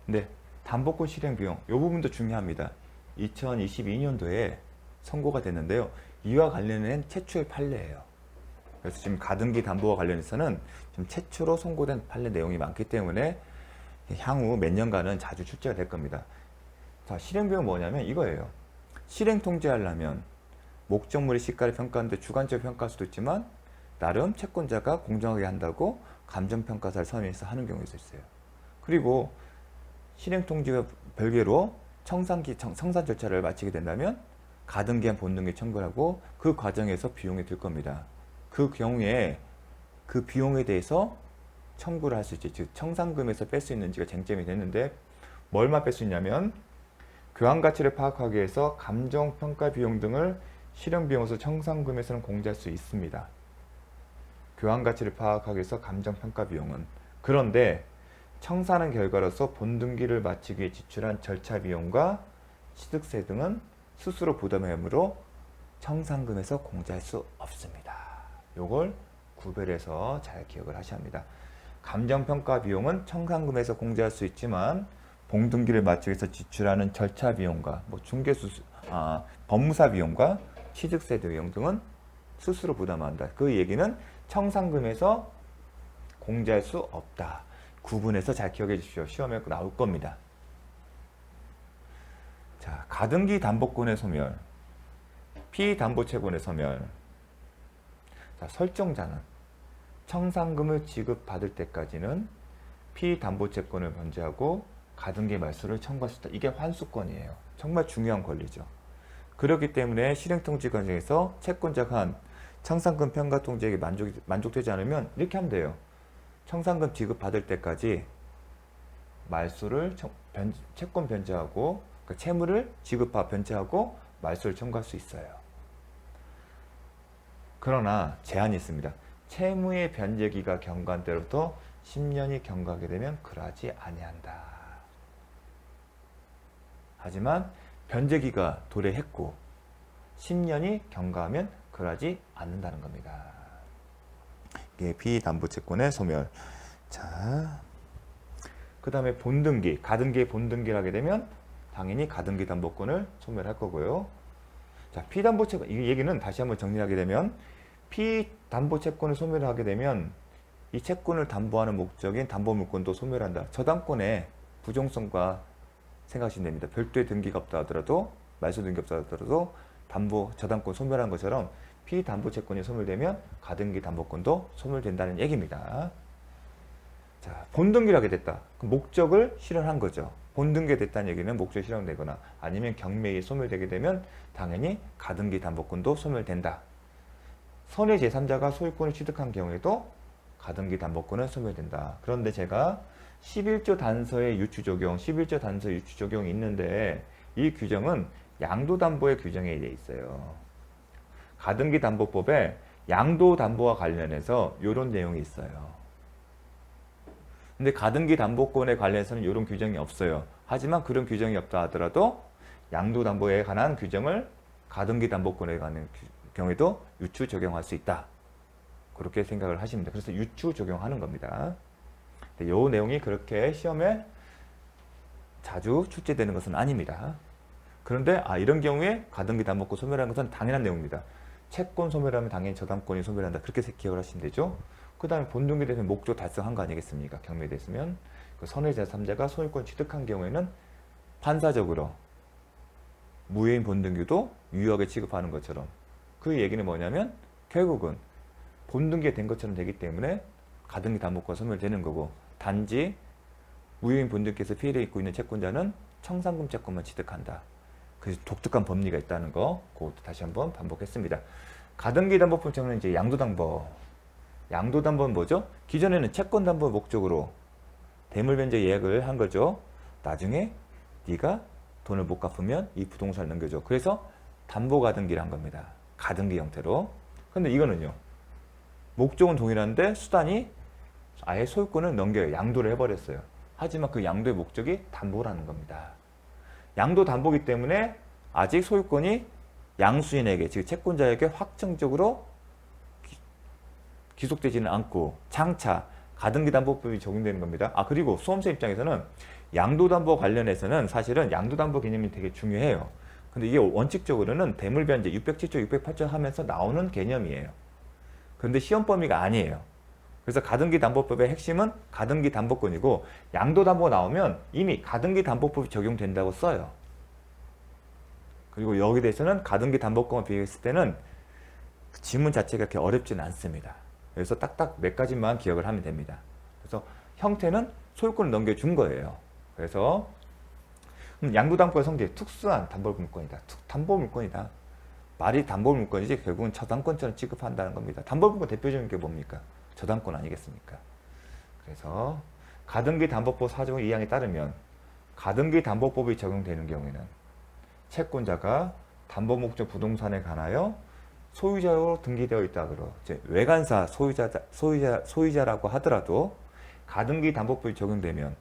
근데 담보권 실행 비용 이 부분도 중요합니다. 2022년도에 선고가 됐는데요. 이와 관련된 최초의 판례예요. 그래서 지금 가등기 담보와 관련해서는 좀 최초로 선고된 판례 내용이 많기 때문에 향후 몇 년간은 자주 출제가 될 겁니다. 자, 실행 비용 뭐냐면 이거예요. 실행 통지하려면 목적물의 시가를 평가하는데 주관적으로 평가할 수도 있지만 나름 채권자가 공정하게 한다고 감정평가사를 선임해서 하는 경우가 있어요. 그리고 실행 통지와 별개로 청산 절차를 마치게 된다면 가등기한 본등기 청구를 하고 그 과정에서 비용이 들 겁니다. 그 경우에 그 비용에 대해서 청구를 할 수 있지. 즉 청산금에서 뺄 수 있는지가 쟁점이 됐는데 뭘만 뺄 수 있냐면 교환 가치를 파악하기 위해서 감정평가 비용 등을 실행 비용으로서 청산금에서는 공제할 수 있습니다. 교환 가치를 파악하기 위해서 감정평가 비용은. 그런데 청산한 결과로서 본등기를 마치기 위해 지출한 절차 비용과 취득세 등은 스스로 부담하므로 청산금에서 공제할 수 없습니다. 요걸 구별해서 잘 기억을 하셔야 합니다. 감정평가 비용은 청산금에서 공제할 수 있지만 본등기를 마치기 위해서 지출하는 절차 비용과 법무사 비용과 취득세 비용 등은 스스로 부담한다. 그 얘기는 청산금에서 공제할 수 없다. 구분해서 잘 기억해 주십시오. 시험에 나올 겁니다. 자, 가등기 담보권의 소멸, 피담보채권의 소멸. 자, 설정자는 청산금을 지급받을 때까지는 피담보채권을 변제하고 가등기 말소를 청구할 수 있다. 이게 환수권이에요. 정말 중요한 권리죠. 그렇기 때문에 실행통지 과정에서 채권자가 한 청산금 평가 통지액이 만족되지 않으면 이렇게 하면 돼요. 청산금 지급받을 때까지 말소를 채권 변제하고 그러니까 채무를 지급받아 변제하고 말소를 청구할 수 있어요. 그러나 제한이 있습니다. 채무의 변제기가 경과한 때로부터 10년이 경과하게 되면 그러하지 아니한다. 하지만 변제기가 도래했고 10년이 경과하면 그러하지 않는다는 겁니다. 이게 피담보채권의 소멸. 자, 그 다음에 본등기, 가등기의 본등기를 하게 되면 당연히 가등기 담보권을 소멸할 거고요. 자, 피담보채권, 이 얘기는 다시 한번 정리하게 되면 피담보채권을 소멸하게 되면 이 채권을 담보하는 목적인 담보물권도 소멸한다. 저당권의 부종성과 생각하시면 됩니다. 별도의 등기가 없다 하더라도 말소 등기 없다 하더라도 저당권 소멸한 것처럼 피담보채권이 소멸되면 가등기 담보권도 소멸된다는 얘기입니다. 자, 본등기를 하게 됐다. 그럼 목적을 실현한 거죠. 본등기가 됐다는 얘기는 목적이 실현되거나 아니면 경매에 소멸되게 되면 당연히 가등기 담보권도 소멸된다. 선의 제3자가 소유권을 취득한 경우에도 가등기 담보권은 소멸된다. 그런데 제가 11조 단서의 유추 적용, 11조 단서 유추 적용이 있는데 이 규정은 양도담보의 규정에 되어 있어요. 가등기 담보법에 양도담보와 관련해서 이런 내용이 있어요. 근데 가등기 담보권에 관련해서는 이런 규정이 없어요. 하지만 그런 규정이 없다 하더라도 양도담보에 관한 규정을 가등기 담보권에 관한 경우에도 유추 적용할 수 있다. 그렇게 생각을 하시면 돼요. 그래서 유추 적용하는 겁니다. 이 내용이 그렇게 시험에 자주 출제되는 것은 아닙니다. 그런데 이런 경우에 가등기 담보권 소멸하는 것은 당연한 내용입니다. 채권 소멸하면 당연히 저당권이 소멸한다. 그렇게 기억을 하시면 되죠. 그 다음에 본등기 됐으면 목적 달성한 거 아니겠습니까? 경매 됐으면 그 선의 제3자가 소유권 취득한 경우에는 판사적으로 무효인 본등기도 유효하게 취급하는 것처럼 그 얘기는 뭐냐면 결국은 본등기가 된 것처럼 되기 때문에 가등기 담보권 소멸되는 거고 단지 무효인 본등기에서 피해를 입고 있는 채권자는 청산금 채권만 취득한다. 그래서 독특한 법리가 있다는 거 그것도 다시 한번 반복했습니다. 가등기 담보법처럼 이제 양도담보. 양도담보는 뭐죠? 기존에는 채권담보 목적으로 대물변제 예약을 한 거죠. 나중에 네가 돈을 못 갚으면 이 부동산을 넘겨줘. 그래서 담보가등기를 한 겁니다. 가등기 형태로. 근데 이거는요. 목적은 동일한데 수단이 아예 소유권을 넘겨요. 양도를 해버렸어요. 하지만 그 양도의 목적이 담보라는 겁니다. 양도 담보기 때문에 아직 소유권이 양수인에게, 즉 채권자에게 확정적으로 기속되지는 않고 장차 가등기 담보법이 적용되는 겁니다. 그리고 수험생 입장에서는 양도담보 관련해서는 사실은 양도담보 개념이 되게 중요해요. 근데 이게 원칙적으로는 대물변제 607조, 608조 하면서 나오는 개념이에요. 그런데 시험 범위가 아니에요. 그래서 가등기 담보법의 핵심은 가등기 담보권이고 양도담보 나오면 이미 가등기 담보법이 적용된다고 써요. 그리고 여기 대해서는 가등기 담보권을 비교했을 때는 지문 자체가 그렇게 어렵지는 않습니다. 그래서 딱딱 몇 가지만 기억을 하면 됩니다. 그래서 형태는 소유권을 넘겨준 거예요. 그래서 양도담보의 성질, 특수한 담보물권이다. 담보물권이다. 말이 담보물권이지 결국은 저당권처럼 취급한다는 겁니다. 담보물권 대표적인 게 뭡니까? 저당권 아니겠습니까? 그래서 가등기 담보법 4조 2항에 따르면 가등기 담보법이 적용되는 경우에는 채권자가 담보 목적 부동산에 관하여 소유자로 등기되어 있다 그러 외관사 소유자라고 하더라도 가등기 담보법이 적용되면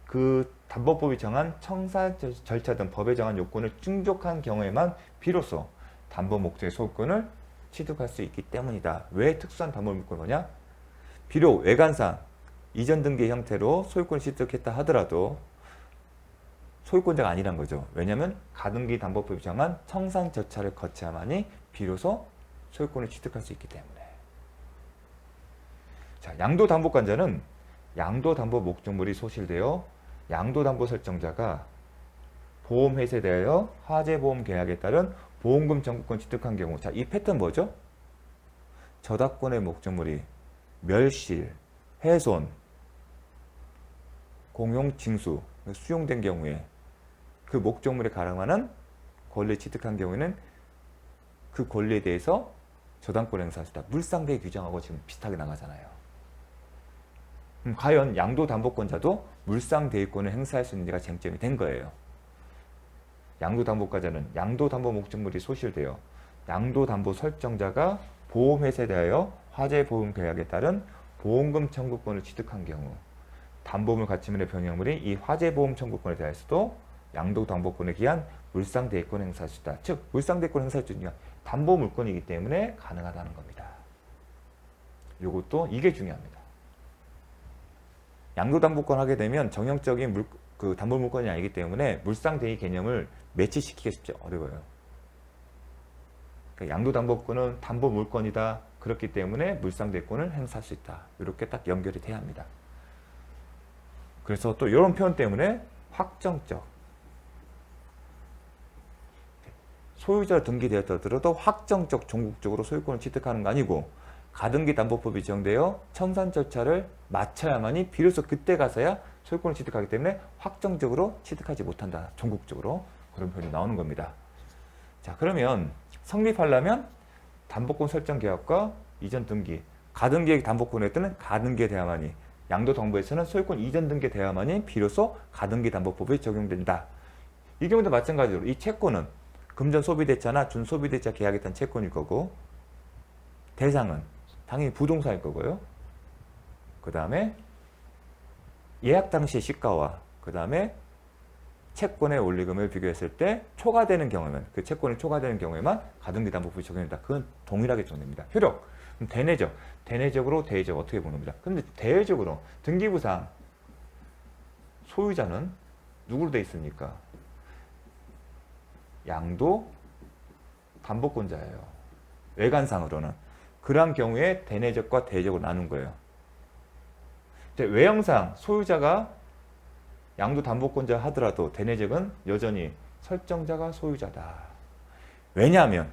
그 담보법이 정한 청산 절차 등 법에 정한 요건을 충족한 경우에만 비로소 담보 목적의 소유권을 취득할 수 있기 때문이다. 왜 특수한 담보물권이냐? 비록 외관상 이전 등기 형태로 소유권을 취득했다 하더라도 소유권자가 아니란 거죠. 왜냐하면 가등기 담보법이 정한 청산 절차를 거쳐야만이 비로소 소유권을 취득할 수 있기 때문에. 자, 양도담보권자는 양도담보 목적물이 소실되어 양도담보 설정자가 보험회사에 대하여 화재보험 계약에 따른 보험금 청구권 취득한 경우, 자, 이 패턴 뭐죠? 저당권의 목적물이 멸실, 훼손, 공용, 징수, 수용된 경우에 그 목적물에 가름하는 권리를 취득한 경우에는 그 권리에 대해서 저당권 행사할 수 있다. 물상대의 규정하고 지금 비슷하게 나가잖아요. 과연 양도담보권자도 물상대위권을 행사할 수 있는지가 쟁점이 된 거예요. 양도담보권자는 양도담보 목적물이 소실되어 양도담보 설정자가 보험회사에 대하여 화재보험 계약에 따른 보험금 청구권을 취득한 경우 담보물 가치물의 변형물이 이 화재보험 청구권에 대해서도 양도담보권에 기한 물상대위권 행사할 수 있다. 즉 물상대위권 행사할 수 있는 담보물권이기 때문에 가능하다는 겁니다. 이것도 이게 중요합니다. 양도담보권 하게 되면 정형적인 그 담보물권이 아니기 때문에 물상대위 개념을 매치시키기 쉽지 어려워요. 그러니까 양도담보권은 담보물권이다. 그렇기 때문에 물상대위권을 행사할 수 있다. 이렇게 딱 연결이 돼야 합니다. 그래서 또 이런 표현 때문에 확정적 소유자로 등기되었더라도 확정적 종국적으로 소유권을 취득하는 거 아니고 가등기 담보법이 지정되어 청산 절차를 마쳐야만이 비로소 그때 가서야 소유권을 취득하기 때문에 확정적으로 취득하지 못한다. 종국적으로 그런 표현이 나오는 겁니다. 자, 그러면 성립하려면 담보권 설정 계약과 이전 등기, 가등기의 담보권에 뜨는 가등기에 대하여만이 양도담보에서는 소유권 이전 등기에 대하여만이 비로소 가등기 담보법이 적용된다. 이 경우도 마찬가지로 이 채권은 금전 소비대차나 준소비대차 계약했던 채권일 거고 대상은 당연히 부동산일 거고요. 그 다음에 예약 당시의 시가와 그 다음에 채권의 원리금을 비교했을 때 초과되는 경우에만 그 채권이 초과되는 경우에만 가등기 담보법이 적용된다. 그건 동일하게 적용됩니다. 효력, 대내적, 대내적으로 대외적 어떻게 보는 겁니다. 그런데 대외적으로 등기부상 소유자는 누구로 돼 있습니까? 양도 담보권자예요. 외관상으로는. 그러한 경우에 대내적과 대외적으로 나눈 거예요. 외형상 소유자가 양도 담보권자 하더라도 대내적은 여전히 설정자가 소유자다. 왜냐하면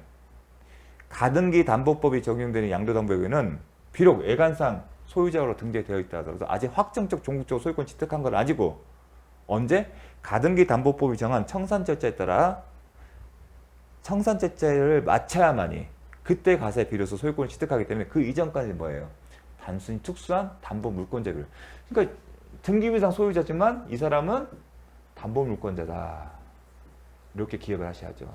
가등기 담보법이 적용되는 양도담보에는 비록 외관상 소유자로 등재되어 있다 하더라도 아직 확정적 종국적 소유권 취득한 건 아니고 언제? 가등기 담보법이 정한 청산 절차에 따라 청산 절차를 마쳐야만이 그때 가서 비로소 소유권을 취득하기 때문에 그 이전까지는 뭐예요? 단순히 특수한 담보물권자들. 그러니까 등기부상 소유자지만 이 사람은 담보물권자다. 이렇게 기억을 하셔야죠.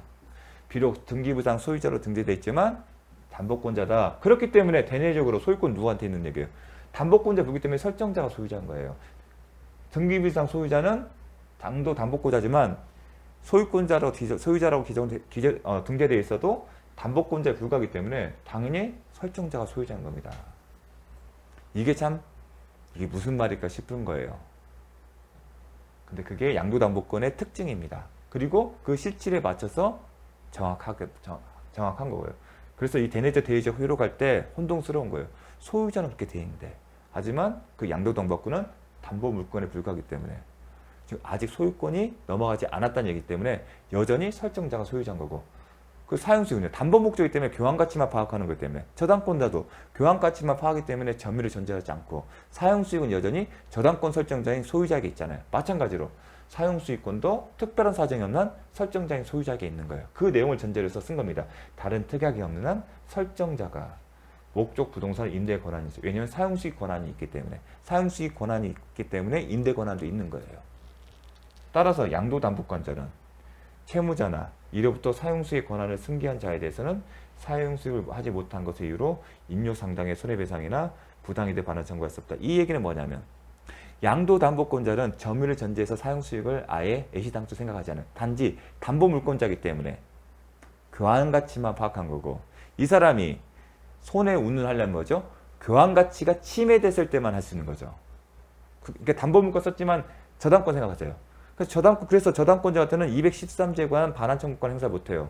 비록 등기부상 소유자로 등재되어 있지만 담보권자다. 그렇기 때문에 대내적으로 소유권 누구한테 있는 얘기예요? 담보권자 누구기 때문에 설정자가 소유자인 거예요. 등기부상 소유자는 당도 담보권자지만 소유권자로 소유자라고 등재되어 있어도 담보권자에 불과하기 때문에 당연히 설정자가 소유자인 겁니다. 이게 무슨 말일까 싶은 거예요. 근데 그게 양도담보권의 특징입니다. 그리고 그 실질에 맞춰서 정확한 거고요. 그래서 이 대내적 대외적 효력을 할 때 혼동스러운 거예요. 소유자는 그렇게 돼 있는데, 하지만 그 양도담보권은 담보 물권에 불과하기 때문에, 즉 아직 소유권이 넘어가지 않았다는 얘기 때문에 여전히 설정자가 소유자인 거고, 그 사용수익은 담보 목적이기 때문에 교환 가치만 파악하는 거기 때문에, 저당권자도 교환 가치만 파악하기 때문에 점유를 존재하지 않고, 사용수익은 여전히 저당권 설정자인 소유자에게 있잖아요. 마찬가지로 사용수익권도 특별한 사정이 없는 한 설정자인 소유자에게 있는 거예요. 그 내용을 전제로 해서 쓴 겁니다. 다른 특약이 없는 한 설정자가 목적 부동산 임대 권한이 있어요. 왜냐하면 사용수익 권한이 있기 때문에, 사용수익 권한이 있기 때문에 임대 권한도 있는 거예요. 따라서 양도담보권자는 채무자나 이로부터 사용수익 권한을 승계한 자에 대해서는 사용수익을 하지 못한 것의 이유로 임료 상당의 손해배상이나 부당이득 반환 청구할 수 없다. 이 얘기는 뭐냐면, 양도담보권자는 점유를 전제해서 사용수익을 아예 애시당초 생각하지 않아요. 단지 담보물권자이기 때문에 교환가치만 파악한 거고, 이 사람이 손해운운을 하려면 뭐죠? 교환가치가 침해됐을 때만 할 수 있는 거죠. 그러니까 담보물권 썼지만 저당권 생각하세요. 그래서 저당권자한테는 213조에 관한 반환 청구권 행사 못해요.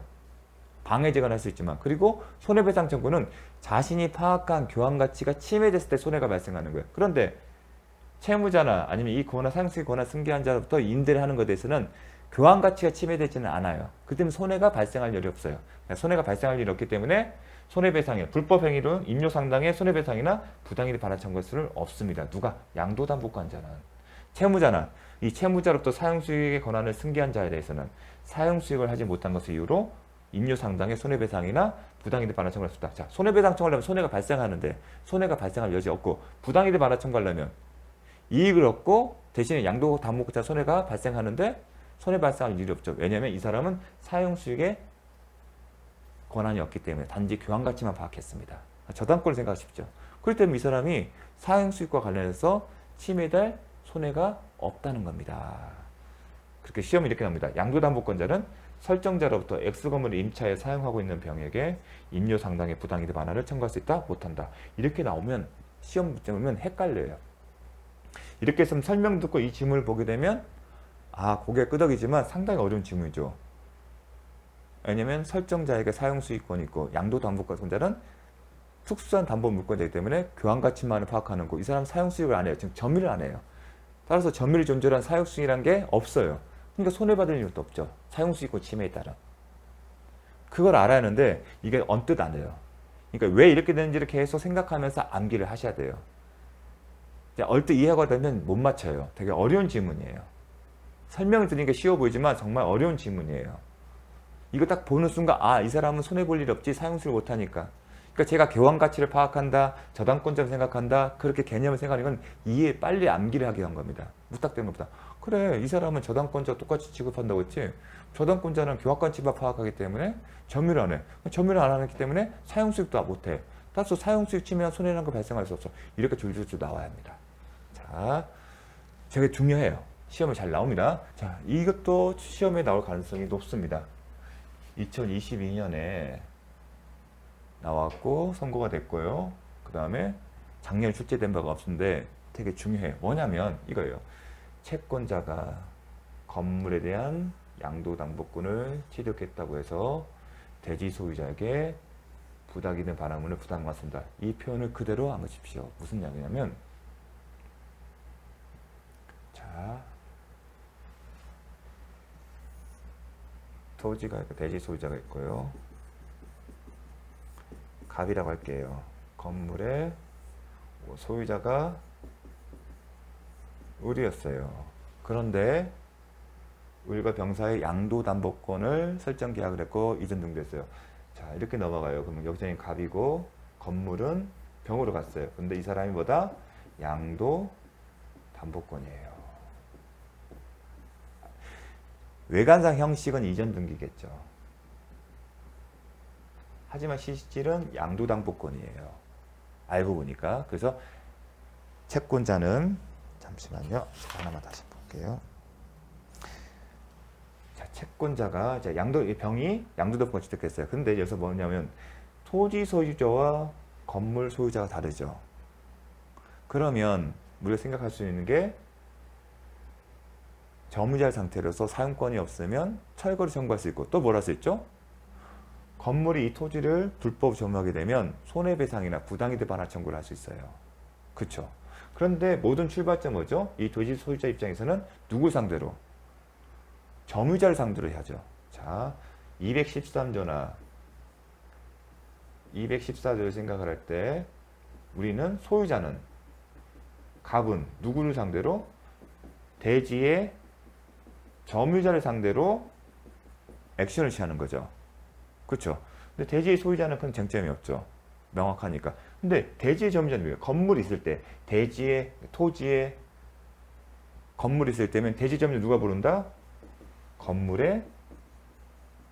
방해제가 할 수 있지만, 그리고 손해배상 청구는 자신이 파악한 교환가치가 침해됐을 때 손해가 발생하는 거예요. 그런데 채무자나 아니면 이 권한, 사용수익 권한 승계한 자로부터 임대를 하는 것에 대해서는 교환 가치가 침해되지는 않아요. 그 때문에 손해가 발생할 일이 없어요. 손해가 발생할 일이 없기 때문에 손해배상에 불법 행위로 임료 상당의 손해배상이나 부당이득 반환 청구할 수는 없습니다. 누가? 양도담보권자는. 채무자나 이 채무자로부터 사용수익의 권한을 승계한 자에 대해서는 사용수익을 하지 못한 것의 이유로 임료 상당의 손해배상이나 부당이득 반환 청구할 수 없다. 자, 손해배상 청구하려면 손해가 발생하는데 손해가 발생할 여지 없고, 부당이득 반환 청구하려면 이익을 얻고 대신에 양도담보권자 손해가 발생하는데 손해 발생할 일이 없죠. 왜냐하면 이 사람은 사용수익의 권한이 없기 때문에 단지 교환가치만 파악했습니다. 저당권을 생각하십시오. 그렇기 때문에 이 사람이 사용수익과 관련해서 침해될 손해가 없다는 겁니다. 그렇게 시험이 이렇게 나옵니다. 양도담보권자는 설정자로부터 X건물을 임차에 사용하고 있는 병에게 임료 상당의 부당이득 반환을 청구할 수 있다? 못한다. 이렇게 나오면 시험 문제 보면 헷갈려요. 이렇게 해서 설명 듣고 이 지문을 보게 되면 고개 끄덕이지만 상당히 어려운 지문이죠. 왜냐하면 설정자에게 사용수익권이 있고 양도담보권자는 특수한 담보물권자이기 때문에 교환가치만을 파악하는 거, 이 사람 사용수익을 안 해요. 지금 점유를 안 해요. 따라서 점유를 존재한 사용수익이라는 게 없어요. 그러니까 손해받을 일도 없죠. 사용수익권 침해에 따라. 그걸 알아야 하는데 이게 언뜻 안 해요. 그러니까 왜 이렇게 되는지를 계속 생각하면서 암기를 하셔야 돼요. 얼뜻 이해가 되면 못 맞춰요. 되게 어려운 지문이에요. 설명을 드리니까 쉬워 보이지만 정말 어려운 지문이에요. 이거 딱 보는 순간 이 사람은 손해볼 일 없지, 사용수익을 못하니까. 그러니까 제가 교환가치를 파악한다, 저당권자를 생각한다, 그렇게 개념을 생각하는 건 빨리 암기를 하게 한 겁니다. 무탁되는 것보다. 그래, 이 사람은 저당권자 똑같이 취급한다고 했지, 저당권자는 교환가치만 파악하기 때문에 점유를 안 해. 점유를 안 하기 때문에 사용수익도 못해. 따라서 사용수익 침해한 손해라는 거 발생할 수 없어. 이렇게 줄줄줄 나와야 합니다. 자, 되게 중요해요. 시험에 잘 나옵니다. 자, 이것도 시험에 나올 가능성이 높습니다. 2022년에 나왔고 선고가 됐고요. 그 다음에 작년에 출제된 바가 없는데 되게 중요해요. 뭐냐면 이거예요. 채권자가 건물에 대한 양도담보권을 취득했다고 해서 대지 소유자에게 부당이득 반환문을 부담받습니다. 이 표현을 그대로 안 보십시오. 무슨 이야기냐면, 자, 토지가 있고 대지 소유자가 있고요. 갑이라고 할게요. 건물의 소유자가 을이었어요. 그런데 을과 병사의 양도담보권을 설정 계약을 했고 이전 등기했어요. 자, 이렇게 넘어가요. 그러면 여기서는 갑이고 건물은 병으로 갔어요. 근데 이 사람이 뭐다? 양도담보권이에요. 외관상 형식은 이전 등기겠죠. 하지만 실질은 양도담보권이에요. 알고 보니까. 그래서 채권자는, 잠시만요. 하나만 다시 볼게요. 자, 채권자가 병이 양도담보권 취득했어요. 근데 여기서 뭐냐면 토지 소유자와 건물 소유자가 다르죠. 그러면 우리가 생각할 수 있는 게 저무자 상태로서 사용권이 없으면 철거를 청구할 수 있고 또 뭐라 할 수 있죠? 건물이 이 토지를 불법 점유하게 되면 손해배상이나 부당이득 반환 청구를 할 수 있어요. 그렇죠? 그런데 모든 출발점 뭐죠? 이 토지 소유자 입장에서는 누구 상대로? 점유자를 상대로 해야죠. 자, 213조나 214조를 생각을 할 때 우리는 소유자는 갑은 누구를 상대로? 대지의 점유자를 상대로 액션을 취하는 거죠. 그렇죠? 근데 대지의 소유자는 큰 쟁점이 없죠. 명확하니까. 근데 대지의 점유자는 뭐예요? 건물이 있을 때 대지의 토지에 건물이 있을 때면 대지 점유 누가 부른다? 건물의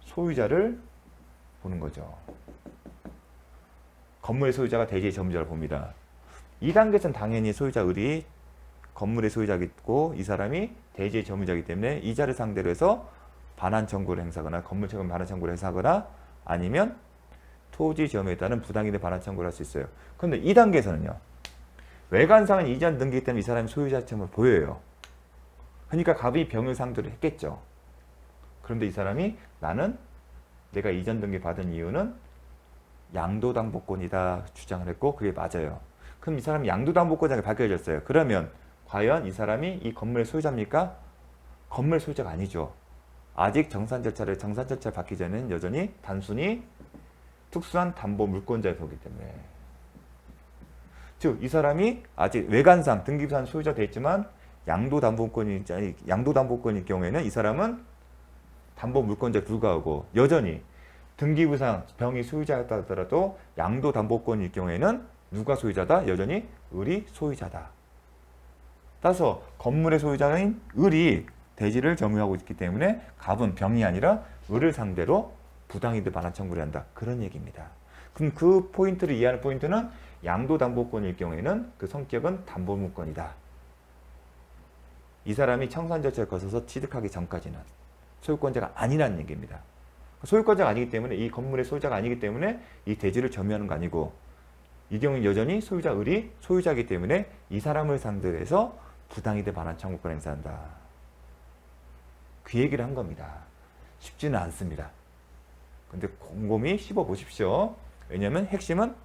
소유자를 보는 거죠. 건물의 소유자가 대지의 점유자를 봅니다. 2단계에서는 당연히 소유자 을이 건물의 소유자겠고 이 사람이 대지의 점유자이기 때문에 이자를 상대로 해서 반환 청구를 행사하거나 건물 채권 반환 청구를 행사하거나 아니면 토지 점유에 따른 부당이득 반환 청구를 할 수 있어요. 그런데 2단계에서는요. 외관상은 이전 등기 때문에 이 사람이 소유자처럼 보여요. 그러니까 갑이 병을 상대로 했겠죠. 그런데 이 사람이 나는 내가 이전 등기 받은 이유는 양도담보권이다 주장을 했고 그게 맞아요. 그럼 이 사람이 양도담보권자가 밝혀졌어요. 그러면 과연 이 사람이 이 건물의 소유자입니까? 건물 소유자가 아니죠. 아직 정산 절차를 받기 전에는 여전히 단순히 특수한 담보 물권자의 보기 때문에 즉 이 사람이 아직 외관상 등기부상 소유자 돼 있지만 양도담보권일 경우에는 이 사람은 담보 물권자에 불과하고 여전히 등기부상 병이 소유자였다 하더라도 양도담보권일 경우에는 누가 소유자다? 여전히 을이 소유자다. 따라서 건물의 소유자인 을이 대지를 점유하고 있기 때문에 갑은 병이 아니라 을을 상대로 부당이득 반환 청구를 한다. 그런 얘기입니다. 그럼 그 포인트를 이해하는 포인트는 양도담보권일 경우에는 그 성격은 담보물권이다. 이 사람이 청산 절차를 거쳐서 취득하기 전까지는 소유권자가 아니라는 얘기입니다. 소유권자가 아니기 때문에 이 건물의 소유자가 아니기 때문에 이 대지를 점유하는 거 아니고 이 경우는 여전히 소유자 을이 소유자이기 때문에 이 사람을 상대로 해서 부당이득 반환 청구권 행사한다. 그 얘기를 한 겁니다. 쉽지는 않습니다. 근데 곰곰이 씹어 보십시오. 왜냐하면 핵심은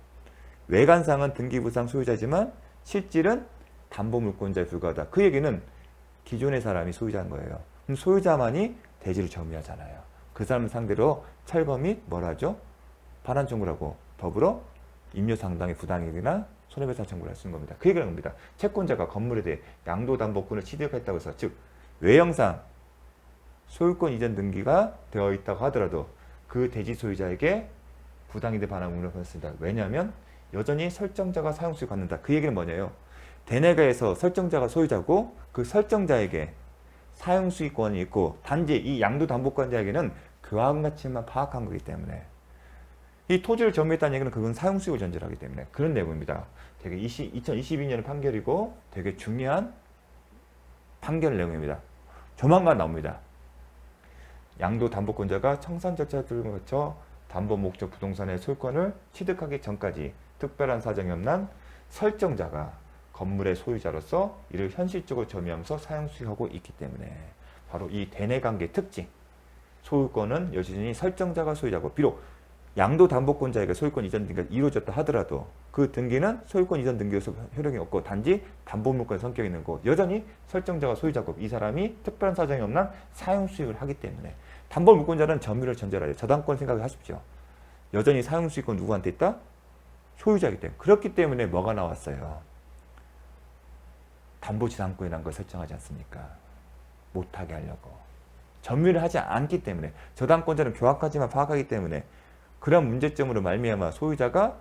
외관상은 등기부상 소유자지만 실질은 담보물권자에 불과하다. 그 얘기는 기존의 사람이 소유자인 거예요. 그럼 소유자만이 대지를 점유하잖아요. 그 사람 상대로 철거 및 뭐라죠? 반환 청구를 하고 더불어 임료상당의 부당이익이나 손해배상 청구를 할 수 있는 겁니다. 그 얘기를 합니다. 채권자가 건물에 대해 양도담보권을 취득했다고 해서 즉 외형상 소유권 이전 등기가 되어 있다고 하더라도 그 대지 소유자에게 부당이득 반환 의무를 받습니다. 왜냐하면 여전히 설정자가 사용수익을 받는다. 그 얘기는 뭐냐요? 대내가에서 설정자가 소유자고 그 설정자에게 사용수익권이 있고 단지 이 양도담보권자에게는 교환가치만 파악한 거기 때문에 이 토지를 점유했다는 얘기는 그건 사용수익을 전제로 하기 때문에 그런 내용입니다. 되게 2022년 판결이고 되게 중요한 판결 내용입니다. 조만간 나옵니다. 양도담보권자가 청산 절차를 거쳐 담보 목적 부동산의 소유권을 취득하기 전까지 특별한 사정이 없는 설정자가 건물의 소유자로서 이를 현실적으로 점유하면서 사용수익하고 있기 때문에 바로 이 대내관계 특징 소유권은 여전히 설정자가 소유자고 비록 양도담보권자에게 소유권 이전 등기가 이루어졌다 하더라도 그 등기는 소유권 이전 등기로서 효력이 없고 단지 담보물권의 성격이 있는 거고 여전히 설정자가 소유자고 이 사람이 특별한 사정이 없는 사용수익을 하기 때문에 담보물권자는 점유를 전제로 해요. 저당권 생각을 하십시오. 여전히 사용수익권 누구한테 있다? 소유자이기 때문에 그렇기 때문에 뭐가 나왔어요? 담보지상권이라는 걸 설정하지 않습니까? 못하게 하려고. 점유를 하지 않기 때문에 저당권자는 교환까지만 파악하기 때문에 그런 문제점으로 말미암아 소유자가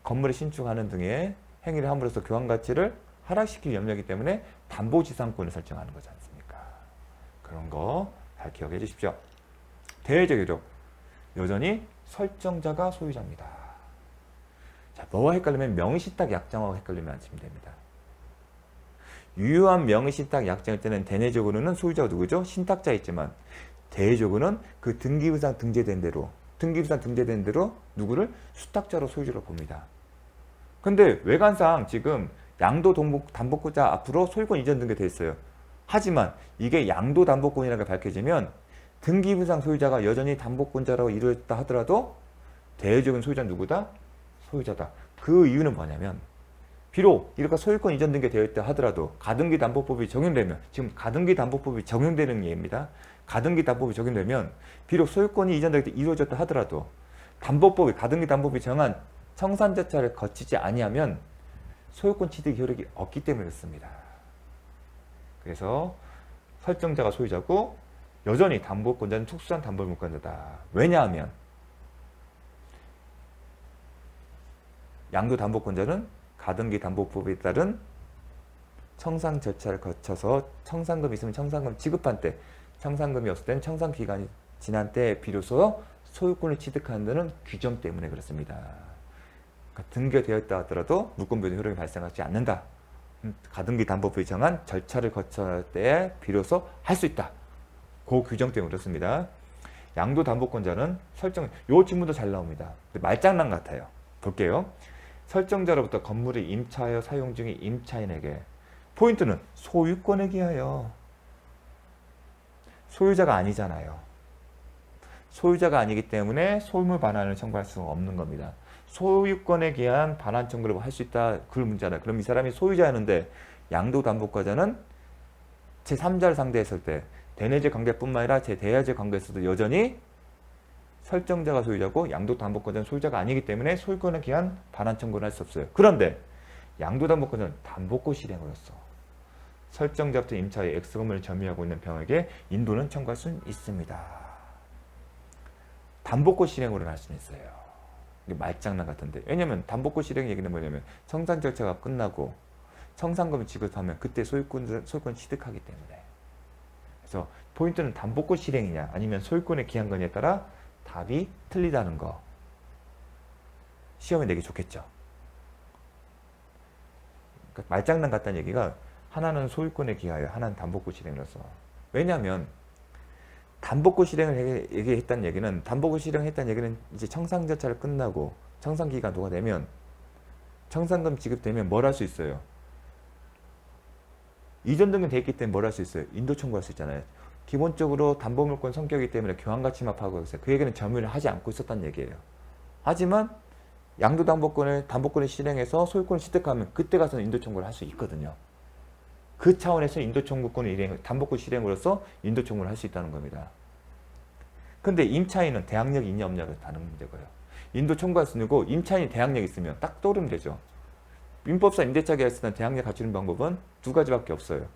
건물을 신축하는 등의 행위를 함으로써 교환가치를 하락시킬 염려이기 때문에 담보지상권을 설정하는 거지 않습니까? 그런 거 잘 기억해 주십시오. 대외적으로 여전히 설정자가 소유자입니다. 자, 뭐와 헷갈리면 명의신탁 약정하고 헷갈리면 안 치면 됩니다. 유효한 명의신탁 약정일 때는 대내적으로는 소유자가 누구죠? 신탁자 있지만 대외적으로는 그 등기부상 등재된 대로 누구를 수탁자로 소유자로 봅니다. 근데 외관상 지금 양도담보권자 앞으로 소유권 이전 등기가 돼 있어요. 하지만 이게 양도담보권이라고 밝혀지면 등기부상 소유자가 여전히 담보권자라고 이루어졌다 하더라도 대외적인 소유자는 누구다? 소유자다. 그 이유는 뭐냐면 비록 이렇게 소유권 이전 등기가 되어 있다 하더라도 가등기 담보법이 적용되면, 지금 가등기 담보법이 적용되는 예입니다. 가등기 담보법이 적용되면 비록 소유권이 이전되어 이루어졌다 하더라도 담보법이, 가등기 담보법이 정한 청산 절차를 거치지 아니하면 소유권 취득 효력이 없기 때문에 그렇습니다. 그래서 설정자가 소유자고 여전히 담보권자는 특수한 담보물권자다. 왜냐하면 양도담보권자는 가등기 담보법에 따른 청산 절차를 거쳐서 청산금이 있으면 청산금 지급한 때, 청산금이 없을 때는 청산기간이 지난 때 비로소 소유권을 취득하는 데는 규정 때문에 그렇습니다. 그러니까 등기되어 있다 하더라도 물권변동 효력이 발생하지 않는다. 가등기 담보법이 정한 절차를 거칠 때 비로소 할 수 있다. 그 규정 때문에 그렇습니다. 양도담보권자는 설정, 요 질문도 잘 나옵니다. 말장난 같아요. 볼게요. 설정자로부터 건물을 임차하여 사용 중인 임차인에게, 포인트는 소유권에 기하여, 소유자가 아니잖아요. 소유자가 아니기 때문에 소유물 반환을 청구할 수가 없는 겁니다. 소유권에 기한 반환 청구를 할 수 있다. 그 문제다. 그럼 이 사람이 소유자였는데 양도담보권자는 제3자를 상대했을 때 대내적 관계뿐만 아니라 제대야적 관계에서도 여전히 설정자가 소유자고 양도담보권자는 소유자가 아니기 때문에 소유권에 기한 반환 청구를 할 수 없어요. 그런데 양도담보권자는 담보권 실행으로서 설정자부터 임차의 X건물을 점유하고 있는 병에게 인도는 청구할 수 있습니다. 담보권 실행으로는 할 수는 있어요. 이게 말장난 같은데, 왜냐면 담보권 실행 얘기는 뭐냐면 청산 절차가 끝나고 청산금을 지급하면 그때 소유권 취득하기 때문에. 그래서 포인트는 담보권 실행이냐 아니면 소유권에 기한 거냐에 따라 답이 틀리다는 거. 시험에 내기 좋겠죠. 그러니까 말장난 같다는 얘기가 하나는 소유권에 기하여 하나는 담보권 실행으로서. 왜냐하면 담보권 실행을 얘기했다는 얘기는, 담보권 실행했다는 얘기는 이제 청산 절차를 끝나고 청산 기간 도과되면 청산금 지급되면 뭘 할 수 있어요? 이전 등기 돼 있기 때문에 뭘 할 수 있어요? 인도 청구할 수 있잖아요. 기본적으로 담보물권 성격이기 때문에 교환가치납하고 있어요. 그 얘기는 점유를 하지 않고 있었다는 얘기예요. 하지만 담보권을 실행해서 소유권을 취득하면 그때 가서는 인도 청구를 할 수 있거든요. 그 차원에서 인도 청구권을 담보권 실행으로서 인도 청구를 할 수 있다는 겁니다. 근데 임차인은 대항력이 있냐 없냐가 다른 문제고요. 인도 청구할 수 있고 임차인이 대항력이 있으면 딱 떠오르면 되죠. 민법상 임대차 계약에서 는 대항력 갖추는 방법은 두 가지밖에 없어요.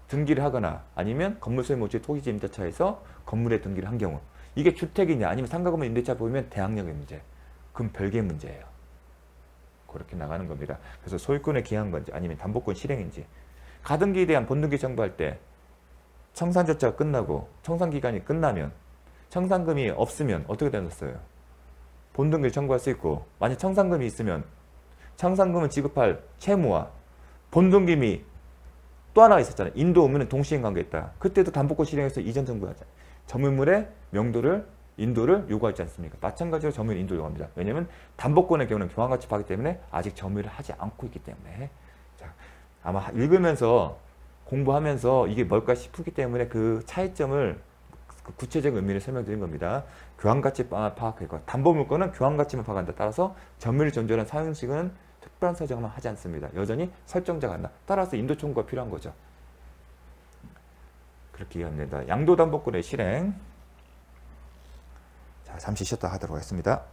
등기를 하거나 아니면 건물소유 모집 토지지 임대차에서 건물에 등기를 한 경우, 이게 주택이냐 아니면 상가 건물 임대차 보면 대항력의 문제, 그럼 별개의 문제예요. 그렇게 나가는 겁니다. 그래서 소유권에 기한 건지 아니면 담보권 실행인지, 가등기에 대한 본등기 청구할 때 청산 절차가 끝나고 청산 기간이 끝나면 청산금이 없으면 어떻게 되었어요? 본등기를 청구할 수 있고, 만약 청산금이 있으면 청산금을 지급할 채무와 본등기미 또 하나가 있었잖아요. 인도 오면 동시행 관계에 있다. 그때도 담보권 실행해서 이전 청구하자. 점유물의 명도를, 인도를 요구하지 않습니까? 마찬가지로 점유물 인도 요구합니다. 왜냐하면 담보권의 경우는 교환가치 파기 때문에 아직 점유를 하지 않고 있기 때문에. 자, 아마 읽으면서 공부하면서 이게 뭘까 싶기 때문에 그 차이점을, 그 구체적인 의미를 설명드린 겁니다. 교환가치 파악하고 담보물권은 교환가치만 파악한다. 따라서 점유를 존재하는 사용식은 특별한 사정만 하지 않습니다. 여전히 설정자가 한다. 따라서 인도 청구가 필요한 거죠. 그렇게 이해합니다. 양도담보권의 실행. 자, 잠시 쉬었다 하도록 하겠습니다.